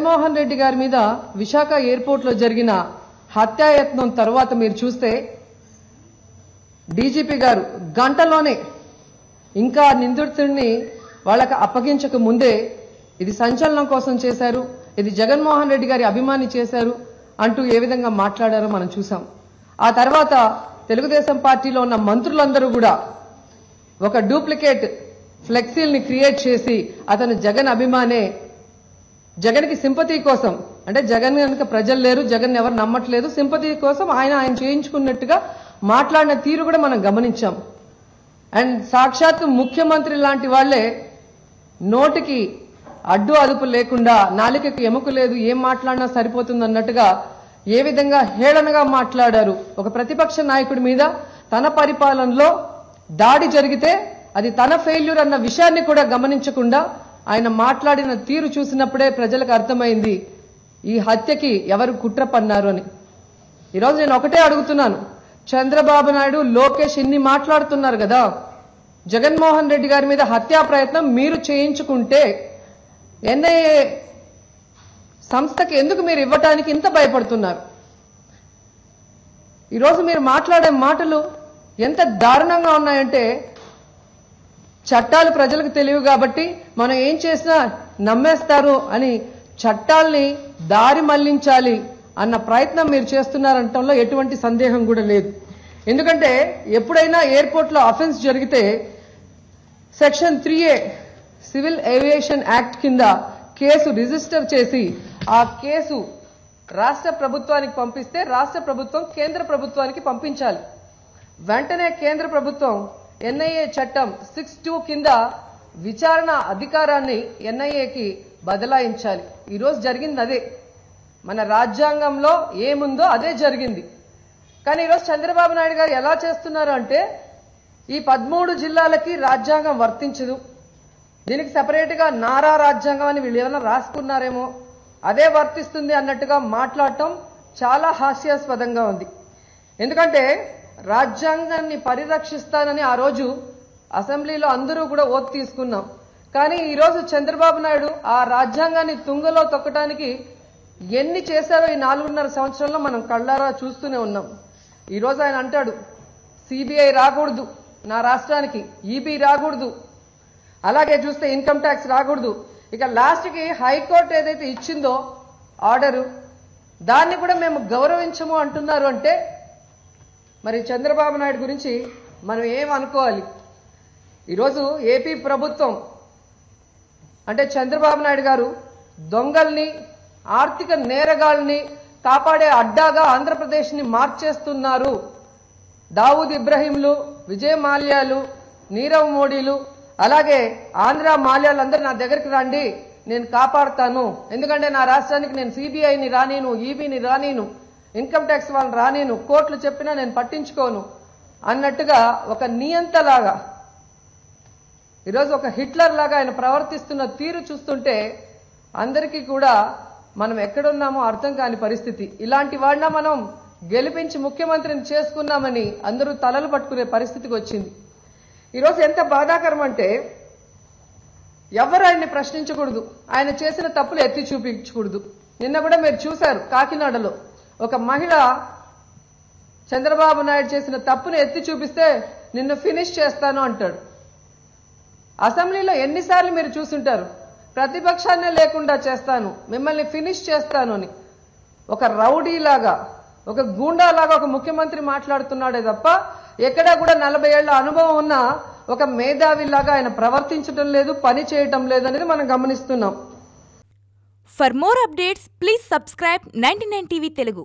జగన్మోహన్ రెడ్డి గారి మీద విశాఖ ఎయిర్పోర్ట్ లో జరిగిన హత్యాయత్నం తర్వాత మీరు చూస్తే డీజీపీ గారు గంటలోనే ఇంకా నిందితుడిని వాళ్ళకి అప్పగించక ముందే ఇది సంచలనం కోసం చేశారు, ఇది జగన్మోహన్ రెడ్డి గారి అభిమాని చేశారు అంటూ ఏ విధంగా మాట్లాడారో మనం చూసాం. ఆ తర్వాత తెలుగుదేశం పార్టీలో ఉన్న మంత్రులందరూ కూడా ఒక డూప్లికేట్ ఫ్లెక్సీల్ని క్రియేట్ చేసి అతను జగన్ అభిమానే, జగన్కి సింపతి కోసం, అంటే జగన్ కనుక ప్రజలు లేరు, జగన్ ఎవరు నమ్మట్లేదు, సింపతి కోసం ఆయన చేయించుకున్నట్టుగా మాట్లాడిన తీరు కూడా మనం గమనించాం. అండ్ సాక్షాత్ ముఖ్యమంత్రి లాంటి వాళ్లే నోటికి అడ్డు అదుపు లేకుండా, నాలికకు ఎముక లేదు, ఏం మాట్లాడినా సరిపోతుంది అన్నట్టుగా ఏ విధంగా హేళనగా మాట్లాడారు. ఒక ప్రతిపక్ష నాయకుడి మీద తన పరిపాలనలో దాడి జరిగితే అది తన ఫెయిల్యూర్ అన్న విషయాన్ని కూడా గమనించకుండా ఆయన మాట్లాడిన తీరు చూసినప్పుడే ప్రజలకు అర్థమైంది ఈ హత్యకి ఎవరు కుట్ర పన్నారు అని. ఈరోజు నేను ఒకటే అడుగుతున్నాను, చంద్రబాబు నాయుడు, లోకేష్ ఇన్ని మాట్లాడుతున్నారు కదా, జగన్మోహన్ రెడ్డి గారి మీద హత్యా ప్రయత్నం మీరు చేయించుకుంటే ఎన్ఐఏ సంస్థకి ఎందుకు మీరు ఇవ్వటానికి ఇంత భయపడుతున్నారు? ఈరోజు మీరు మాట్లాడే మాటలు ఎంత దారుణంగా ఉన్నాయంటే, చట్టాలు ప్రజలకు తెలియవు కాబట్టి మనం ఏం చేసినా నమ్మేస్తారు అని చట్టాల్ని దారి మళ్లించాలి అన్న ప్రయత్నం మీరు చేస్తున్నారంటంలో ఎటువంటి సందేహం కూడా లేదు. ఎందుకంటే ఎప్పుడైనా ఎయిర్పోర్ట్ లో అఫెన్స్ జరిగితే section 3A civil aviation act కింద కేసు రిజిస్టర్ చేసి ఆ కేసు రాష్ట్ర ప్రభుత్వానికి పంపిస్తే రాష్ట్ర ప్రభుత్వం కేంద్ర ప్రభుత్వానికి పంపించాలి. వెంటనే కేంద్ర ప్రభుత్వం ఎన్ఐఏ చట్టం 6(2) కింద విచారణ అధికారాన్ని ఎన్ఐఏకి బదలాయించాలి. ఈరోజు జరిగింది అదే, మన రాజ్యాంగంలో ఏముందో అదే జరిగింది. కానీ ఈరోజు చంద్రబాబు నాయుడు గారు ఎలా చేస్తున్నారు అంటే, ఈ 13 జిల్లాలకి రాజ్యాంగం వర్తించదు, దీనికి సెపరేట్ గా నారా రాజ్యాంగం అని వీళ్ళు ఏమైనా రాసుకున్నారేమో, అదే వర్తిస్తుంది అన్నట్టుగా మాట్లాడటం చాలా హాస్యాస్పదంగా ఉంది. ఎందుకంటే రాజ్యాంగాన్ని పరిరక్షిస్తానని ఆ రోజు అసెంబ్లీలో అందరూ కూడా ఓత్ తీసుకున్నాం. కానీ ఈరోజు చంద్రబాబు నాయుడు ఆ రాజ్యాంగాన్ని తుంగలో తొక్కడానికి ఎన్ని చేశారో ఈ 4.5 సంవత్సరాల్లో మనం కళ్ళారా చూస్తూనే ఉన్నాం. ఈరోజు ఆయన అంటాడు సిబిఐ రాకూడదు నా రాష్ట్రానికి, ఈబీ రాకూడదు, అలాగే చూస్తే ఇన్కమ్ ట్యాక్స్ రాకూడదు. ఇక లాస్ట్ కి హైకోర్టు ఏదైతే ఇచ్చిందో ఆర్డరు, దాన్ని కూడా మేము గౌరవించము అంటున్నారు. అంటే మరి చంద్రబాబు నాయుడు గురించి మనం ఏమనుకోవాలి? ఈరోజు ఏపీ ప్రభుత్వం అంటే చంద్రబాబు నాయుడు గారు దొంగల్ని, ఆర్థిక నేరగాల్ని కాపాడే అడ్డాగా ఆంధ్రప్రదేశ్ ని మార్చేస్తున్నారు. దావూద్ ఇబ్రహీంలు, విజయ్ మాల్యాలు, నీరవ్ మోడీలు, అలాగే ఆంధ్ర మాల్యాలందరూ నా దగ్గరికి రండి, నేను కాపాడుతాను, ఎందుకంటే నా రాష్ట్రానికి నేను సిబిఐని రానీను, ఈబీని రానీను, ఇన్కమ్ ట్యాక్స్ వాళ్ళని రానీను, కోర్టులు చెప్పినా నేను పట్టించుకోను అన్నట్టుగా ఒక నియంతలాగా, ఈరోజు ఒక హిట్లర్ లాగా ఆయన ప్రవర్తిస్తున్న తీరు చూస్తుంటే అందరికీ కూడా మనం ఎక్కడున్నామో అర్థం కాని పరిస్థితి. ఇలాంటి వాడిన మనం గెలిపించి ముఖ్యమంత్రిని చేసుకున్నామని అందరూ తలలు పట్టుకునే పరిస్థితికి వచ్చింది. ఈరోజు ఎంత బాధాకరం అంటే, ఎవరు ఆయన్ని ప్రశ్నించకూడదు, ఆయన చేసిన తప్పులు ఎత్తి చూపించకూడదు. నిన్న కూడా మీరు చూశారు, కాకినాడలో ఒక మహిళ చంద్రబాబు నాయుడు చేసిన తప్పును ఎత్తి చూపిస్తే నిన్ను ఫినిష్ చేస్తాను అంటాడు. అసెంబ్లీలో ఎన్నిసార్లు మీరు చూసుంటారు, ప్రతిపక్షాన్నే లేకుండా చేస్తాను, మిమ్మల్ని ఫినిష్ చేస్తాను అని. ఒక రౌడీలాగా, ఒక గూండాలాగా ఒక ముఖ్యమంత్రి మాట్లాడుతున్నాడే తప్ప ఎక్కడా కూడా 40 ఏళ్ల అనుభవం ఉన్న ఒక మేధావిలాగా ఆయన ప్రవర్తించడం లేదు, పని చేయటం లేదు అనేది మనం గమనిస్తున్నాం. For more updates, please subscribe 99 TV Telugu.